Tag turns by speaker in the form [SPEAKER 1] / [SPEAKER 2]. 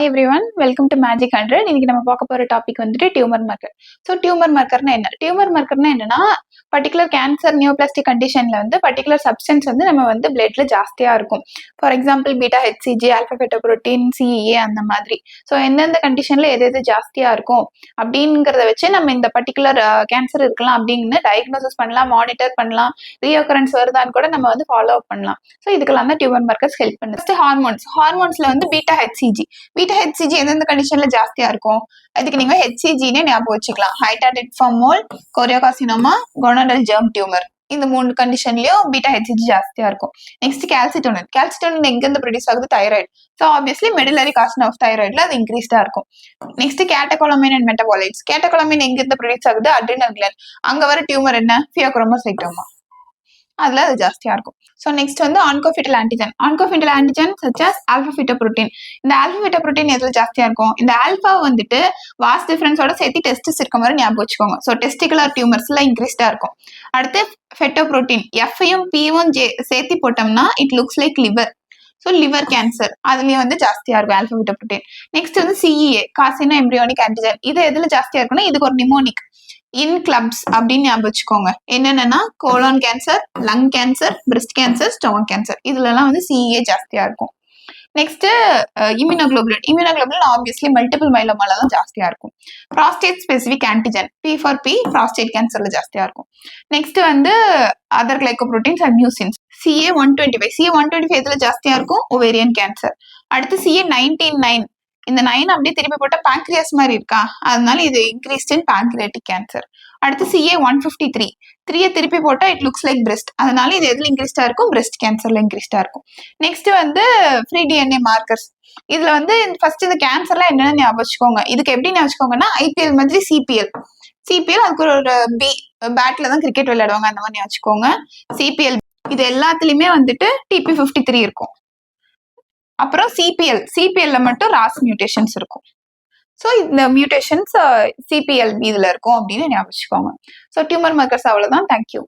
[SPEAKER 1] Everyone welcome to magic 100. இன்னைக்கு நம்ம பார்க்க போற டாபிக் வந்துட்டு டியூமர் மார்க்கர். ஸோ டியூமர் மார்க்கர்னா என்ன? டியூமர் மார்க்கர்னா என்னன்னா பர்டிகுலர் கேன்சர் நியோபிளாஸ்டிக் கண்டிஷன்ல வந்து பர்டிகுலர் சப்ஸ்டன்ஸ் வந்து நம்ம வந்து பிளட்ல ஜாஸ்தியா இருக்கும். For example beta HCG, alpha fetoprotein, CA அந்த மாதிரி. ஸோ எந்தெந்த கண்டிஷன்ல எது எது ஜாஸ்தியா இருக்கும் அப்படிங்கிறத வச்சு நம்ம இந்த பர்டிகுலர் கேன்சர் இருக்கலாம் அப்படின்னு டயக்னோசிஸ் பண்ணலாம், மானிட்டர் பண்ணலாம், ரீஅக்கரன்ஸ் வருதான்னு கூட நம்ம வந்து ஃபாலோ அப் பண்ணலாம். ஸோ இதுக்கெல்லாம் தான் டியூமர் மார்க்கர்ஸ் ஹெல்ப் பண்ணுது. ஹார்மோன்ஸ்ல வந்து பீட்டா ஹெச்சிஜி ஹெச்சிஜி எந்தெந்த கண்டிஷன்ல ஜாஸ்தியா இருக்கும் அதுக்கு நீங்க ஹெச்சிஜின்னு ஞாபகம் வச்சுக்கலாம். ஹைட்டாடிட்ஃபார்மோல், கொரியோகார்சினோமா, கொனோடல் ஜெர்ம் டியூமர், இந்த 3 கண்டிஷன்லயும் பீட்டா ஹெச்சிஜி ஜாஸ்தியா இருக்கும். நெக்ஸ்ட் கால்சிட்டோனின் எங்க இருந்து ப்ரொடியூஸ் ஆகுது? Thyroid. So obviously medullary cancer of தைராய்டுல அது இன்க்ரீஸ்டா இருக்கும். Next catecholamine and metabolites. Catecholamine எங்க இருந்து ப்ரொடியூஸ் ஆகுது? Adrenal gland. அங்க வர டியூமர் என்ன? பியோக்ரோமோசைட்டோமா. அதுல அது ஜாஸ்தியா இருக்கும். ஸோ நெக்ஸ்ட் வந்து ஆன்கோஃபிட்டல் ஆன்டிஜன் சச் அஸ் ஆல்பா ஃபெட்டோப்ரோட்டீன். இந்த ஆல்பா ஃபெட்டோப்ரோட்டீன் எதுல ஜாஸ்தியா இருக்கும்? இந்த ஆல்பா வந்துட்டு வாஸ் டிஃபரன்ஸோட சேர்த்து டெஸ்டிஸ் இருக்க மாதிரி ஞாபகம் வச்சுக்கோங்க. ஸோ டெஸ்டிகுலர் டியூமர்ஸ்ல இன்க்ரீஸ்டா இருக்கும். அடுத்து ஃபெட்டோப்ரோட்டீன் எஃப்ஐயும் பியும் சேர்த்து போட்டோம்னா it looks like liver. So liver cancer அதுலயும் வந்து ஜாஸ்தியா இருக்கும் ஆல்பா ஃபெட்டோப்ரோட்டீன். நெக்ஸ்ட் வந்து சிஇஏ, கார்சினோ எம்ப்ரியோனிக் ஆன்டிஜன். இது எதுல ஜாஸ்தியா இருக்குன்னா இதுக்கு ஒரு நிமோனிக் இன் கிளப்ஸ் அப்படின்னு ஞாபகம் வச்சுக்கோங்க. என்னென்னா colon cancer, lung cancer, breast cancer, stomach cancer, இதுல எல்லாம் வந்து சிஏ ஜாஸ்தியா இருக்கும். நெக்ஸ்ட் இம்யூனோகுளோபுலின் ஆப்வியஸ்லி மல்டிபிள் மைலோமால தான் ஜாஸ்தியா இருக்கும். Prostate specific antigen P4P prostate கேன்சர்ல ஜாஸ்தியா இருக்கும். நெக்ஸ்ட் வந்து அதர் கிளைகோப்ரோட்டீன்ஸ் அண்ட் மியூசின்ஸ். CA125 இதுல ஜாஸ்தியா இருக்கும் ஓவேரியன் கேன்சர். அடுத்து CA19-9, இந்த 9 அப்படியே திருப்பி போட்டா பேங்க்ரியாஸ் மாதிரி இருக்கா, அதனால இது இன்க்ரீஸ்ட் இன் பேங்க்ரியாட்டிக் கேன்சர். அடுத்து CA153, 3 திருப்பி போட்டா இட் லுக்ஸ் லைக் பிரெஸ்ட், அதனால இது எதுல இன்க்ரீஸ்டா இருக்கும்? பிரெஸ்ட் கேன்சர்ல இன்க்ரீஸ்டா இருக்கும். நெக்ஸ்ட் வந்து ஃப்ரீ டிஎன்ஏ மார்க்கர்ஸ். இதுல வந்து ஃபர்ஸ்ட் இந்த கேன்சர்லாம் என்னன்னு ஞாபகம் வச்சுக்கோங்க. இதுக்கு எப்படி ஞாபகம் வச்சுக்கோங்கன்னா IPL மாதிரி சிபிஎல் அதுக்கு ஒரு பேட்ல தான் கிரிக்கெட் விளையாடுவாங்க, அந்த மாதிரி வச்சுக்கோங்க. சிபிஎல் இது எல்லாத்துலயுமே வந்துட்டு TP53 இருக்கும். அப்புறம் சிபிஎல்ல மட்டும் ராஸ் மியூட்டேஷன்ஸ் இருக்கும். ஸோ இந்த மியூட்டேஷன்ஸ் சிபிஎல் இதுல இருக்கும் அப்படின்னு ஞாபகம் வச்சுக்கோங்க. ஸோ டியூமர் மார்க்கர்ஸ் அவ்வளவுதான். தேங்க்யூ.